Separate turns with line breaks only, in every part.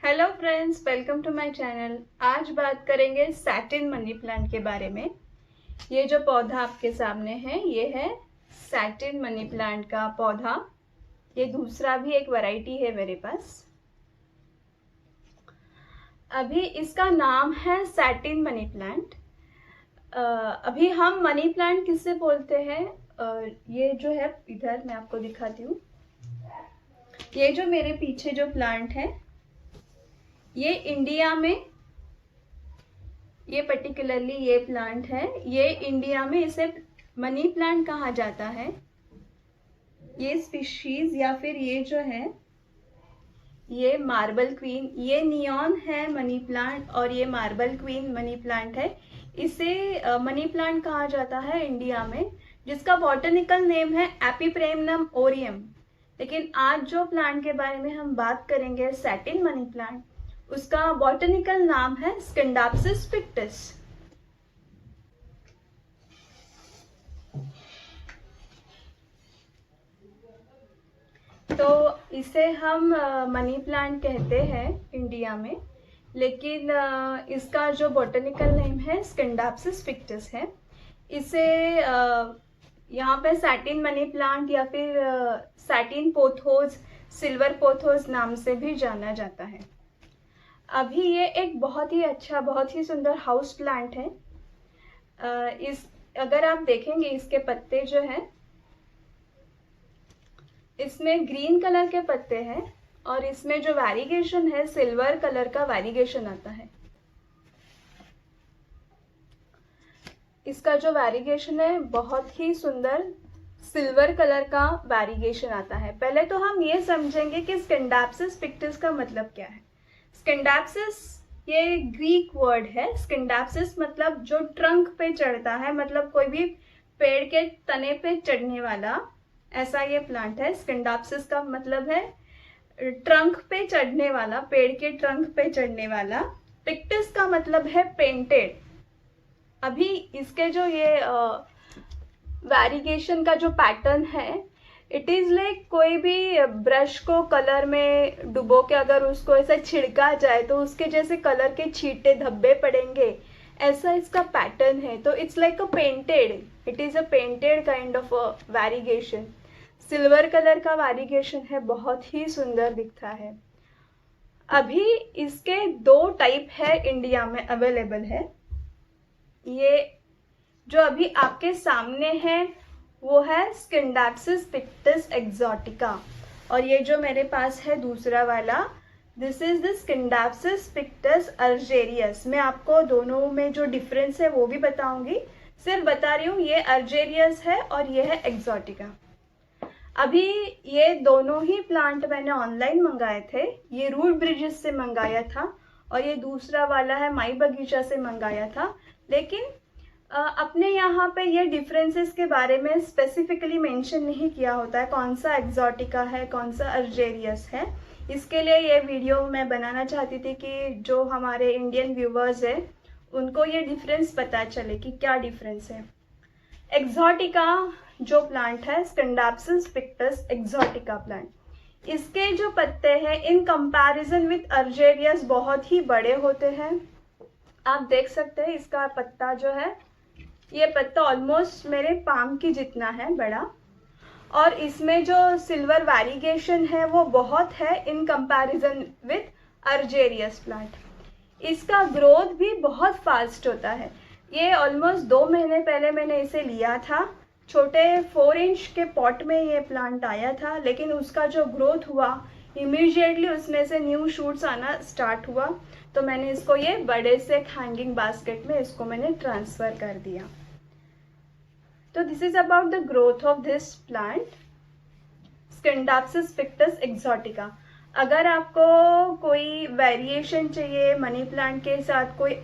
Hello friends, welcome to my channel. आज बात करेंगे सैटिन मनी प्लांट के बारे में। ये जो पौधा आपके सामने है ये है सैटिन मनी प्लांट का पौधा। ये दूसरा भी एक वैरायटी है मेरे पास। अभी इसका नाम है सैटिन मनी प्लांट। अभी हम मनी प्लांट किससे बोलते हैं? ये जो है इधर मैं आपको दिखाती हूँ। ये जो मेरे पीछे जो प्लांट है ये इंडिया में, ये पर्टिकुलरली ये प्लांट है, ये इंडिया में इसे मनी प्लांट कहा जाता है। ये स्पीशीज या फिर ये जो है ये मार्बल क्वीन, ये नियॉन है मनी प्लांट और ये मार्बल क्वीन मनी प्लांट है। इसे मनी प्लांट कहा जाता है इंडिया में, जिसका बॉटनिकल नेम है एपिप्रेमनम ओरियम। लेकिन आज जो प्लांट के बारे में हम बात करेंगे सैटिन मनी प्लांट, उसका बॉटनिकल नाम है स्किंडाप्सिस पिक्टस। तो इसे हम मनी प्लांट कहते हैं इंडिया में, लेकिन इसका जो बॉटनिकल नेम है स्किंडाप्सिस पिक्टस है। इसे यहाँ पे सैटिन मनी प्लांट या फिर सैटिन पोथोस, सिल्वर पोथोस नाम से भी जाना जाता है। अभी ये एक बहुत ही अच्छा, बहुत ही सुंदर हाउस प्लांट है। इस अगर आप देखेंगे इसके पत्ते जो हैं, इसमें ग्रीन कलर के पत्ते हैं और इसमें जो वेरिगेशन है सिल्वर कलर का वेरिगेशन आता है। इसका जो वेरिगेशन है बहुत ही सुंदर सिल्वर कलर का वेरिगेशन आता है। पहले तो हम ये समझेंगे कि स्किंडाप्सिस पिक्टस का मतलब क्या है। स्किंडाप्सिस ये ग्रीक वर्ड है। स्किंडाप्सिस मतलब जो ट्रंक पे चढ़ता है, मतलब कोई भी पेड़ के तने पे चढ़ने वाला, ऐसा ये प्लांट है। स्किंडाप्सिस का मतलब है ट्रंक पे चढ़ने वाला, पेड़ के ट्रंक पे चढ़ने वाला। पिक्टस का मतलब है पेंटेड। अभी इसके जो ये वेरिगेशन का जो पैटर्न है, इट इज लाइक कोई भी ब्रश को कलर में डुबो के अगर उसको ऐसा छिड़का जाए तो उसके जैसे कलर के छींटे धब्बे पड़ेंगे, ऐसा इसका पैटर्न है। तो it's like a painted, it is a painted kind of variegation. Silver colour का वेरिगेशन है, बहुत ही सुंदर दिखता है। अभी इसके 2 टाइप है इंडिया में अवेलेबल है। ये जो अभी आपके सामने है वो है स्किंडाप्सिस पिक्टस एक्सोटिका, और ये जो मेरे पास है दूसरा वाला, this is the scindapsus pictus अर्जेरियस। मैं आपको दोनों में जो डिफरेंस है वो भी बताऊंगी, सिर्फ बता रही हूँ ये अर्जेरियस है और ये है एक्सोटिका। अभी ये दोनों ही प्लांट मैंने ऑनलाइन मंगाए थे। ये रूट ब्रिजेस से मंगाया था और ये दूसरा वाला है माई बगीचा से मंगाया था। लेकिन अपने यहाँ पे ये डिफरेंसेस के बारे में स्पेसिफिकली मेंशन नहीं किया होता है, कौन सा एक्सोटिका है कौन सा अर्जेरियस है। इसके लिए ये वीडियो मैं बनाना चाहती थी कि जो हमारे इंडियन व्यूवर्स है उनको ये डिफरेंस पता चले कि क्या डिफरेंस है। एक्सोटिका जो प्लांट है स्किंडाप्सिस पिक्टस एक्सोटिका प्लांट, इसके जो पत्ते हैं इन कंपैरिजन विथ अर्जेरियस बहुत ही बड़े होते हैं। आप देख सकते हैं इसका पत्ता जो है, ये पत्ता ऑलमोस्ट मेरे पाम की जितना है बड़ा, और इसमें जो सिल्वर वेरिगेशन है वो बहुत है इन कंपैरिजन विथ अर्जेरियस प्लांट। इसका ग्रोथ भी बहुत फास्ट होता है। ये ऑलमोस्ट 2 महीने पहले मैंने इसे लिया था। छोटे 4 इंच के पॉट में ये प्लांट आया था, लेकिन उसका जो ग्रोथ हुआ इमीडिएटली उसमें से न्यू शूट्स आना स्टार्ट हुआ। तो मैंने इसको ये बड़े से हैंगिंग बास्केट में इसको मैंने ट्रांसफ़र कर दिया। तो this is about the growth of this plant scindapsus pictus exotica. अगर आपको कोई वेरिएशन चाहिए मनी प्लांट के साथ, कोई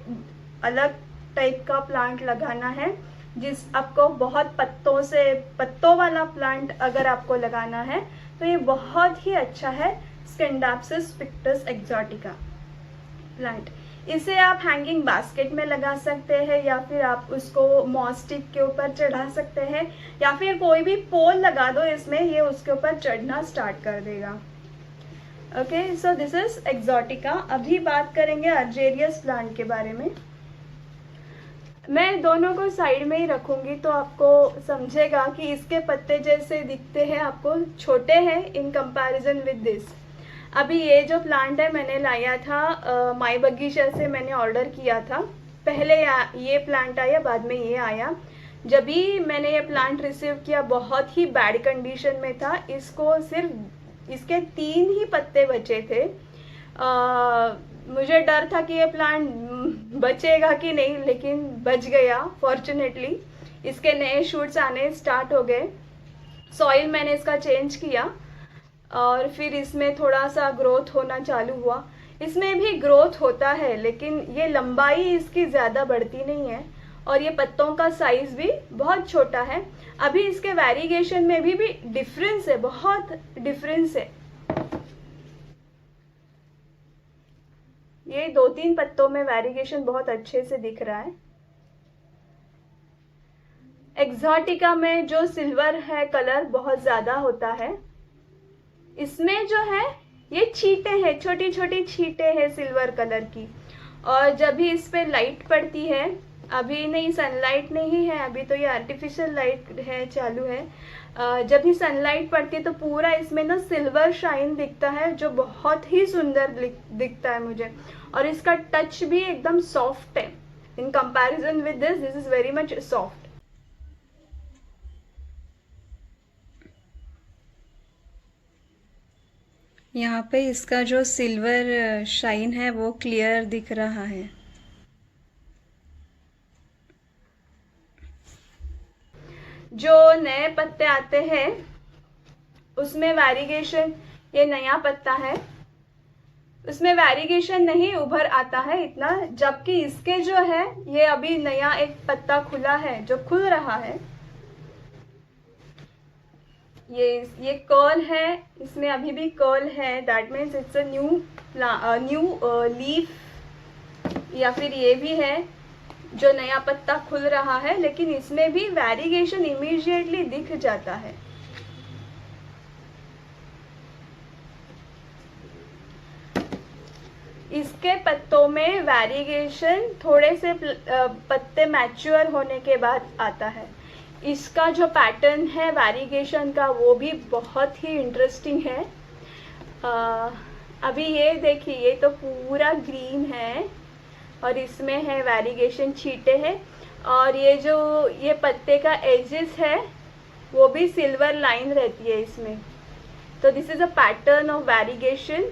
अलग टाइप का प्लांट लगाना है, जिस आपको बहुत पत्तों वाला प्लांट अगर आपको लगाना है, तो ये बहुत ही अच्छा है स्किंडाप्सिस पिक्टस एक्सोटिका प्लांट। इसे आप हैंगिंग बास्केट में लगा सकते हैं या फिर आप उसको मॉस्टिक के ऊपर चढ़ा सकते हैं, या फिर कोई भी पोल लगा दो इसमें, ये उसके ऊपर चढ़ना स्टार्ट कर देगा। Okay, so this is Exotica. अभी बात करेंगे अर्जेरियस प्लांट के बारे में। मैं दोनों को साइड में ही रखूंगी तो आपको समझेगा कि इसके पत्ते जैसे दिखते हैं, आपको छोटे हैं इन कंपैरिजन विद दिस। अभी ये जो प्लांट है मैंने लाया था माई बगीचा से, मैंने ऑर्डर किया था। पहले ये प्लांट आया, बाद में ये आया। जब भी मैंने ये प्लांट रिसीव किया बहुत ही बैड कंडीशन में था। इसको सिर्फ इसके 3 ही पत्ते बचे थे। मुझे डर था कि ये प्लांट बचेगा कि नहीं, लेकिन बच गया फॉर्चुनेटली। इसके नए शूट्स आने स्टार्ट हो गए। सॉइल मैंने इसका चेंज किया और फिर इसमें थोड़ा सा ग्रोथ होना चालू हुआ। इसमें भी ग्रोथ होता है लेकिन ये लंबाई इसकी ज़्यादा बढ़ती नहीं है और ये पत्तों का साइज भी बहुत छोटा है। अभी इसके वेरिगेशन में भी डिफरेंस है, बहुत डिफरेंस है। ये 2-3 पत्तों में वेरिगेशन बहुत अच्छे से दिख रहा है। एक्सोटिका में जो सिल्वर है कलर बहुत ज़्यादा होता है। इसमें जो है ये छींटे हैं, छोटी छोटी छींटे हैं सिल्वर कलर की। और जब भी इस पे लाइट पड़ती है, अभी नहीं सनलाइट नहीं है, अभी तो ये आर्टिफिशियल लाइट है चालू है। जब भी सनलाइट पड़ती है तो पूरा इसमें ना सिल्वर शाइन दिखता है जो बहुत ही सुंदर दिखता है मुझे। और इसका टच भी एकदम सॉफ्ट है in comparison with this is very much soft.
यहाँ पे इसका जो सिल्वर शाइन है वो क्लियर दिख रहा है।
जो नए पत्ते आते हैं उसमें वेरिगेशन, ये नया पत्ता है, उसमें वेरिगेशन नहीं उभर आता है इतना। जबकि इसके जो है ये अभी नया एक पत्ता खुला है जो खुल रहा है। ये कर्ल है, इसमें अभी भी कर्ल है, that means it's a new leaf. या फिर ये भी है जो नया पत्ता खुल रहा है, लेकिन इसमें भी वेरिगेशन इमीडिएटली दिख जाता है। इसके पत्तों में वेरिगेशन थोड़े से पत्ते मैच्योर होने के बाद आता है। इसका जो पैटर्न है वेरिगेशन का वो भी बहुत ही इंटरेस्टिंग है। अभी ये देखिए, ये तो पूरा ग्रीन है और इसमें है वेरिगेशन छींटे हैं। और ये जो ये पत्ते का एजेस है वो भी सिल्वर लाइन रहती है इसमें। तो this is a pattern of variegation.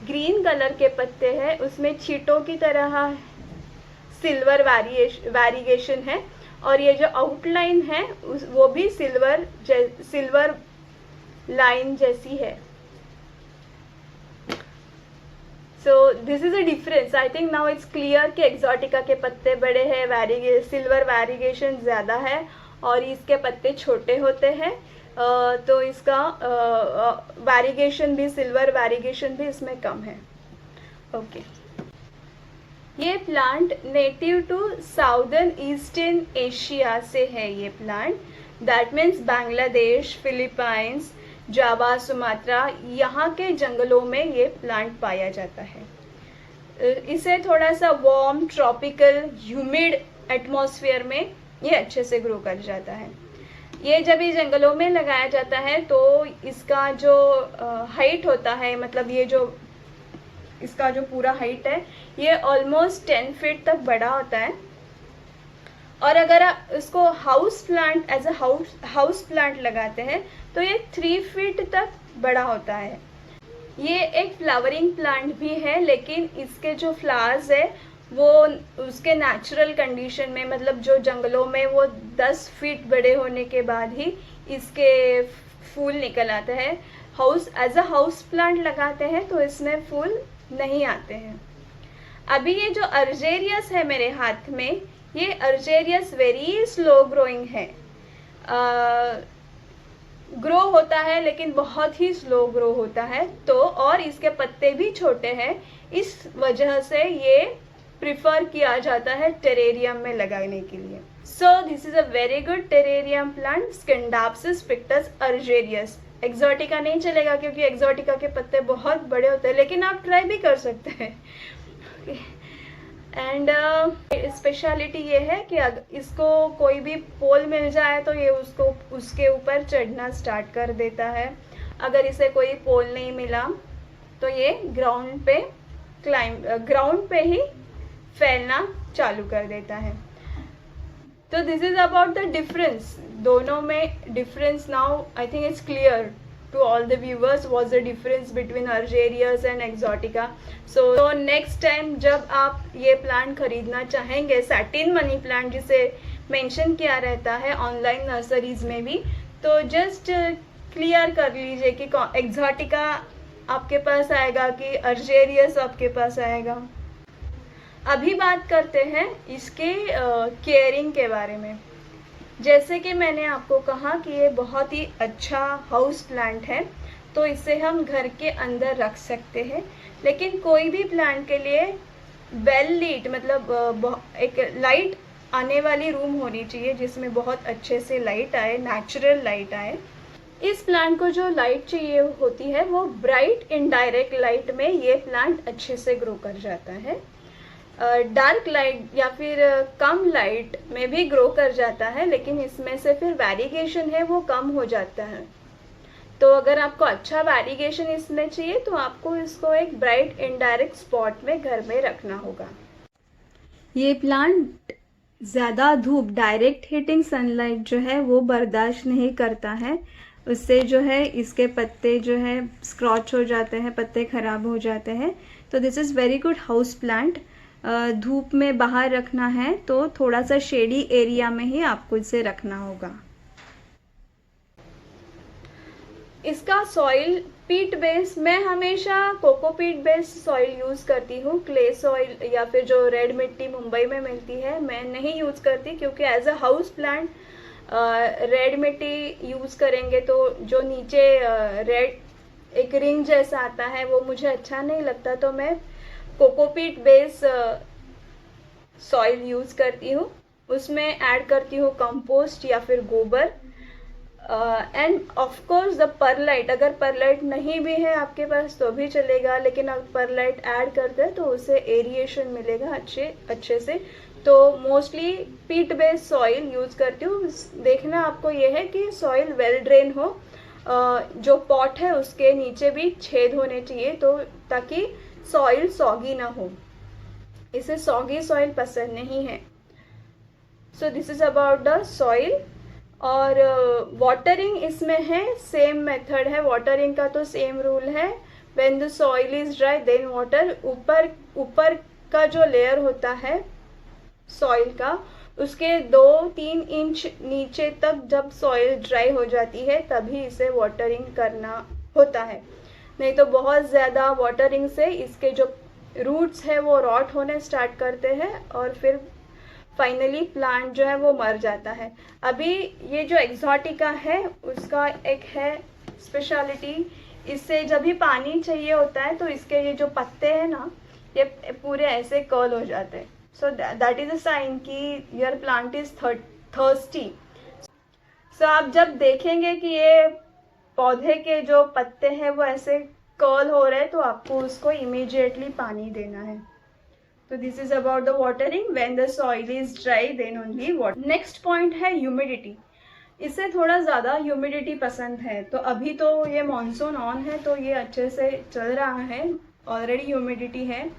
Green colour के पत्ते हैं, उसमें छींटों की तरह सिल्वर वेरिगेशन है। और ये जो आउटलाइन है वो भी सिल्वर लाइन जैसी है। So this is a difference. I think now it's clear कि एक्सोटिका के पत्ते बड़े हैं, सिल्वर वेरिगेशन ज़्यादा है और इसके पत्ते छोटे होते हैं। तो इसका वेरिगेशन भी, सिल्वर वेरिगेशन भी इसमें कम है। ओके, ये plant native to southern eastern Asia से है। ये plant that means Bangladesh, Philippines, Java, Sumatra, यहाँ के जंगलों में ये प्लांट पाया जाता है। इसे थोड़ा सा वार्म, ट्रॉपिकल, ह्यूमिड एटमॉस्फेयर में ये अच्छे से ग्रो कर जाता है। ये जब ये जंगलों में लगाया जाता है तो इसका जो हाइट होता है, मतलब ये जो इसका जो पूरा हाइट है ये ऑलमोस्ट 10 फीट तक बड़ा होता है। और अगर आप इसको house plant as a house plant लगाते हैं तो ये 3 फीट तक बड़ा होता है। ये एक फ्लावरिंग प्लांट भी है, लेकिन इसके जो फ्लावर्स है वो उसके नेचुरल कंडीशन में, मतलब जो जंगलों में, वो 10 फीट बड़े होने के बाद ही इसके फूल निकल आते हैं। एज अ हाउस प्लांट लगाते हैं तो इसमें फूल नहीं आते हैं। अभी ये जो अर्जेरियस है मेरे हाथ में, ये अर्जेरियस वेरी स्लो ग्रोइंग है। ग्रो होता है लेकिन बहुत ही स्लो ग्रो होता है। तो और इसके पत्ते भी छोटे हैं, इस वजह से ये प्रिफर किया जाता है टेरेरियम में लगाने के लिए। So this is a very good terrarium plant, scindapsus pictus argyraeus. Exotica नहीं चलेगा क्योंकि एक्सोटिका के पत्ते बहुत बड़े होते हैं, लेकिन आप ट्राई भी कर सकते हैं। एंड स्पेशलिटी ये है कि इसको कोई भी पोल मिल जाए तो ये उसको उसके ऊपर चढ़ना स्टार्ट कर देता है। अगर इसे कोई पोल नहीं मिला तो ये ग्राउंड पे ही फैलना चालू कर देता है। तो this is about the difference, दोनों में difference. Now I think it's clear to all the viewers what's the difference between Argerias and Exotica. So next time जब आप ये प्लांट खरीदना चाहेंगे, सैटिन मनी प्लांट जिसे मेंशन किया रहता है ऑनलाइन नर्सरीज में भी, तो जस्ट क्लियर कर लीजिए कि एक्सोटिका आपके पास आएगा कि अर्जेरियस आपके पास आएगा। अभी बात करते हैं इसके केयरिंग के बारे में। जैसे कि मैंने आपको कहा कि ये बहुत ही अच्छा हाउस प्लांट है, तो इसे हम घर के अंदर रख सकते हैं। लेकिन कोई भी प्लांट के लिए वेल लीट मतलब एक लाइट आने वाली रूम होनी चाहिए जिसमें बहुत अच्छे से लाइट आए, नेचुरल लाइट आए। इस प्लांट को जो लाइट चाहिए होती है वो ब्राइट इनडायरेक्ट लाइट में ये प्लांट अच्छे से ग्रो कर जाता है। डार्क लाइट या फिर कम लाइट में भी ग्रो कर जाता है, लेकिन इसमें से फिर वेरिगेशन है वो कम हो जाता है। तो अगर आपको अच्छा वेरिगेशन इसमें चाहिए तो आपको इसको एक ब्राइट इनडायरेक्ट स्पॉट में घर में रखना होगा। ये प्लांट ज़्यादा धूप, डायरेक्ट हिटिंग सनलाइट जो है वो बर्दाश्त नहीं करता है। उससे जो है इसके पत्ते जो है स्क्रॉच हो जाते हैं, पत्ते खराब हो जाते हैं। तो this is very good house plant. धूप में बाहर रखना है तो थोड़ा सा शेडी एरिया में ही आपको इसे रखना होगा। इसका सॉइल पीट बेस, मैं हमेशा कोकोपीट बेस्ड सॉइल यूज़ करती हूँ। क्ले सॉइल या फिर जो रेड मिट्टी मुंबई में मिलती है मैं नहीं यूज़ करती, क्योंकि as a house plant red मिट्टी यूज़ करेंगे तो जो नीचे रेड एक रिंग जैसा आता है वो मुझे अच्छा नहीं लगता। तो मैं कोकोपीट बेस सॉइल यूज़ करती हूँ। उसमें ऐड करती हूँ कंपोस्ट या फिर गोबर and of course the perlite. अगर परलाइट नहीं भी है आपके पास तो भी चलेगा, लेकिन अगर परलाइट ऐड करते हैं तो उसे एरिएशन मिलेगा अच्छे से। तो मोस्टली पीट बेस्ड सॉइल यूज़ करती हूँ। देखना आपको ये है कि सॉइल वेल ड्रेन हो, जो पॉट है उसके नीचे भी छेद होने चाहिए, तो ताकि सॉइल सॉगी ना हो। इसे सॉगी सॉइल पसंद नहीं है। So this is about the soil. और वाटरिंग इसमें है, सेम मेथड है वाटरिंग का, तो सेम रूल है। When the soil is dry then water. ऊपर का जो लेयर होता है सॉइल का, उसके 2-3 इंच नीचे तक जब सॉइल ड्राई हो जाती है तभी इसे वाटरिंग करना होता है। नहीं तो बहुत ज़्यादा वाटरिंग से इसके जो रूट्स है वो रॉट होने स्टार्ट करते हैं और फिर फाइनली प्लांट जो है वो मर जाता है। अभी ये जो एक्सोटिका है उसका एक है स्पेशलिटी, इससे जब भी पानी चाहिए होता है तो इसके ये जो पत्ते हैं ना ये पूरे ऐसे कर्ल हो जाते हैं। So that is a sign कि your plant is thirsty. So आप जब देखेंगे कि ये पौधे के जो पत्ते हैं वो ऐसे कर्ल हो रहे हैं तो आपको उसको इमीडिएटली पानी देना है। तो this is about the watering. When the soil is dry then only water. Next point है ह्यूमिडिटी। इसे थोड़ा ज़्यादा ह्यूमिडिटी पसंद है, तो अभी तो ये मानसून ऑन है तो ये अच्छे से चल रहा है, ऑलरेडी ह्यूमिडिटी है।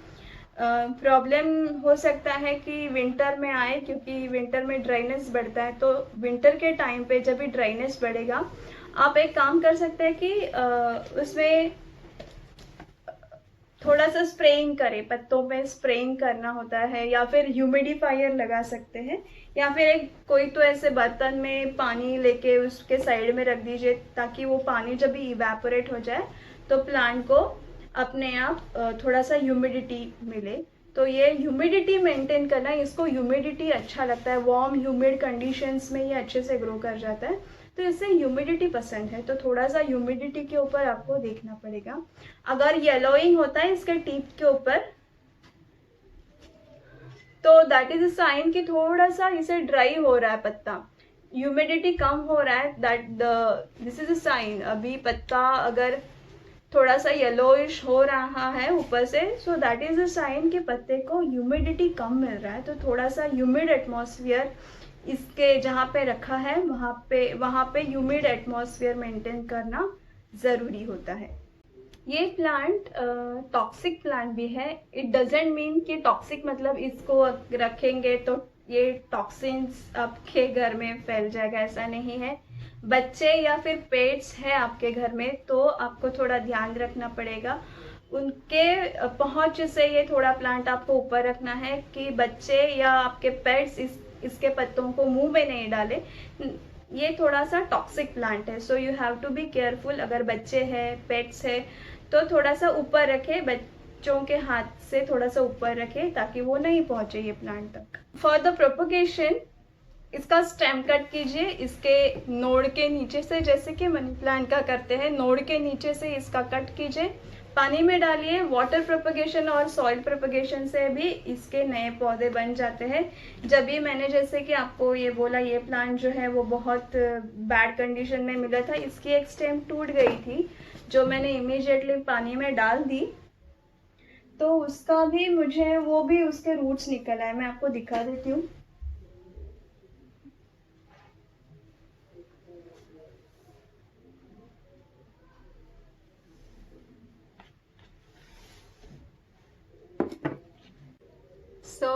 प्रॉब्लम हो सकता है कि विंटर में आए, क्योंकि विंटर में ड्राइनेस बढ़ता है। तो विंटर के टाइम पे जब भी ड्राइनेस बढ़ेगा आप एक काम कर सकते हैं कि उसमें थोड़ा सा स्प्रेइंग करें, पत्तों पे स्प्रेइंग करना होता है, या फिर ह्यूमिडिफायर लगा सकते हैं, या फिर एक कोई तो ऐसे बर्तन में पानी लेके उसके साइड में रख दीजिए ताकि वो पानी जब भी इवेपोरेट हो जाए तो प्लांट को अपने आप थोड़ा सा ह्यूमिडिटी मिले। तो ये ह्यूमिडिटी मेंटेन करना, इसको ह्यूमिडिटी अच्छा लगता है, वार्म ह्यूमिड कंडीशंस में ये अच्छे से ग्रो कर जाता है, तो इससे ह्यूमिडिटी पसंद है। तो थोड़ा सा ह्यूमिडिटी के ऊपर आपको देखना पड़ेगा। अगर येलोइंग होता है इसके टिप के ऊपर तो दैट इज अ साइन कि थोड़ा सा इसे ड्राई हो रहा है पत्ता। ह्यूमिडिटी कम हो रहा है, that this is a sign. अभी पत्ता अगर थोड़ा सा येलोइश हो रहा है ऊपर से, so that is a sign कि पत्ते को ह्यूमिडिटी कम मिल रहा है। तो थोड़ा सा ह्यूमिड एटमॉस्फेयर इसके जहाँ पे रखा है वहाँ पे ह्यूमिड एटमॉस्फेयर मेंटेन करना ज़रूरी होता है। ये प्लांट टॉक्सिक प्लांट भी है। इट डजेंट मीन कि टॉक्सिक मतलब इसको रखेंगे तो ये टॉक्सिन्स आपके घर में फैल जाएगा, ऐसा नहीं है। बच्चे या फिर पेट्स हैं आपके घर में तो आपको थोड़ा ध्यान रखना पड़ेगा, उनके पहुंच से ये थोड़ा प्लांट आपको ऊपर रखना है कि बच्चे या आपके पेट्स इसके पत्तों को मुंह में नहीं डाले। ये थोड़ा सा टॉक्सिक प्लांट है, so you have to be careful. अगर बच्चे हैं, पेट्स है, तो थोड़ा सा ऊपर रखे, बच्चों के हाथ से थोड़ा सा ऊपर रखे ताकि वो नहीं पहुंचे ये प्लांट तक। फॉर द प्रोपगेशन इसका स्टेम कट कीजिए, इसके नोड के नीचे से, जैसे कि मनी प्लांट का करते हैं, नोड के नीचे से इसका कट कीजिए, पानी में डालिए। वाटर प्रोपगेशन और सॉइल प्रोपगेशन से भी इसके नए पौधे बन जाते हैं। जब भी मैंने जैसे कि आपको ये बोला, ये प्लांट जो है वो बहुत बैड कंडीशन में मिला था, इसकी एक स्टेम टूट गई थी जो मैंने इमीडिएटली पानी में डाल दी, तो उसका भी मुझे वो भी उसके रूट्स निकल आए। मैं आपको दिखा देती हूँ।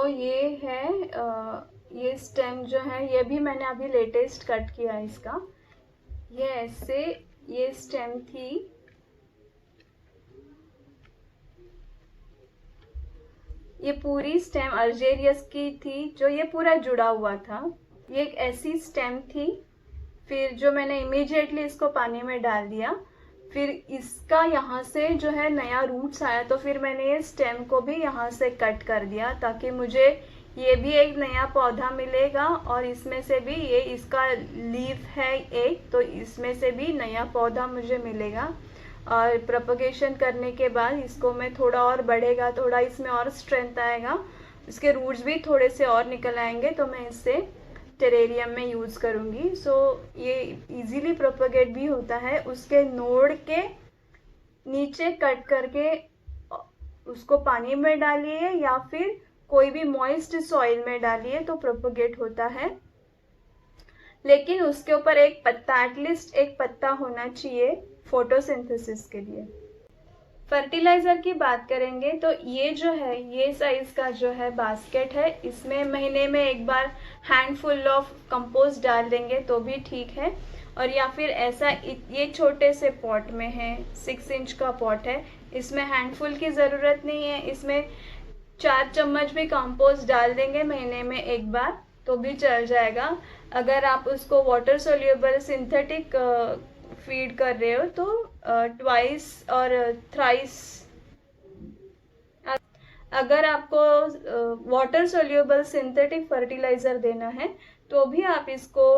ये है ये स्टेम जो है, ये भी मैंने अभी लेटेस्ट कट किया है इसका। ये ऐसे ये स्टेम थी, ये पूरी स्टेम अर्जेरियस की थी जो ये पूरा जुड़ा हुआ था। ये एक ऐसी स्टेम थी, फिर जो मैंने इमीडिएटली इसको पानी में डाल दिया, फिर इसका यहाँ से जो है नया रूट्स आया, तो फिर मैंने ये स्टेम को भी यहाँ से कट कर दिया ताकि मुझे ये भी एक नया पौधा मिलेगा और इसमें से भी ये इसका लीफ है एक, तो इसमें से भी नया पौधा मुझे मिलेगा। और प्रोपगेशन करने के बाद इसको मैं थोड़ा और बढ़ेगा, थोड़ा इसमें और स्ट्रेंथ आएगा, इसके रूट्स भी थोड़े से और निकल आएंगे, तो मैं इससे टेरेरियम में यूज़ करूँगी। सो ये इजीली प्रोपगेट भी होता है। उसके नोड के नीचे कट करके उसको पानी में डालिए या फिर कोई भी मॉइस्ट सॉइल में डालिए तो प्रोपगेट होता है। लेकिन उसके ऊपर एक पत्ता, एटलीस्ट एक पत्ता होना चाहिए फोटोसिंथेसिस के लिए। फर्टिलाइज़र की बात करेंगे तो ये जो है, ये साइज़ का जो है बास्केट है, इसमें महीने में एक बार हैंडफुल ऑफ कंपोस्ट डाल देंगे तो भी ठीक है। और या फिर ऐसा, ये छोटे से पॉट में है, 6 इंच का पॉट है, इसमें हैंडफुल की ज़रूरत नहीं है, इसमें 4 चम्मच भी कंपोस्ट डाल देंगे महीने में एक बार तो भी चल जाएगा। अगर आप उसको वाटर सोल्यूबल सिंथेटिक फीड कर रहे हो तो ट्वाइस और थ्राइस। अगर आपको वाटर सोल्यूबल सिंथेटिक फर्टिलाइज़र देना है तो भी आप इसको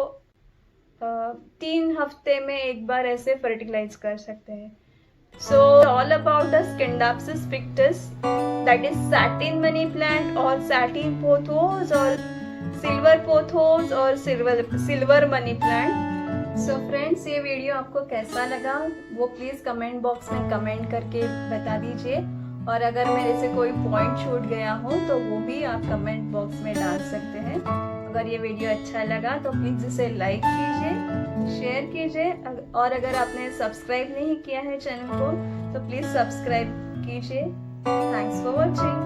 3 हफ्ते में एक बार ऐसे फर्टिलाइज कर सकते हैं। So all about the scindapsus pictus, that is satin money plant और सैटिन पोथोस और सिल्वर पोथोस और silver money plant. So friends, ये वीडियो आपको कैसा लगा वो प्लीज़ कमेंट बॉक्स में कमेंट करके बता दीजिए, और अगर मेरे से कोई पॉइंट छूट गया हो तो वो भी आप कमेंट बॉक्स में डाल सकते हैं। अगर ये वीडियो अच्छा लगा तो प्लीज़ इसे लाइक कीजिए, शेयर कीजिए, और अगर आपने सब्सक्राइब नहीं किया है चैनल को तो प्लीज़ सब्सक्राइब कीजिए। Thanks for watching.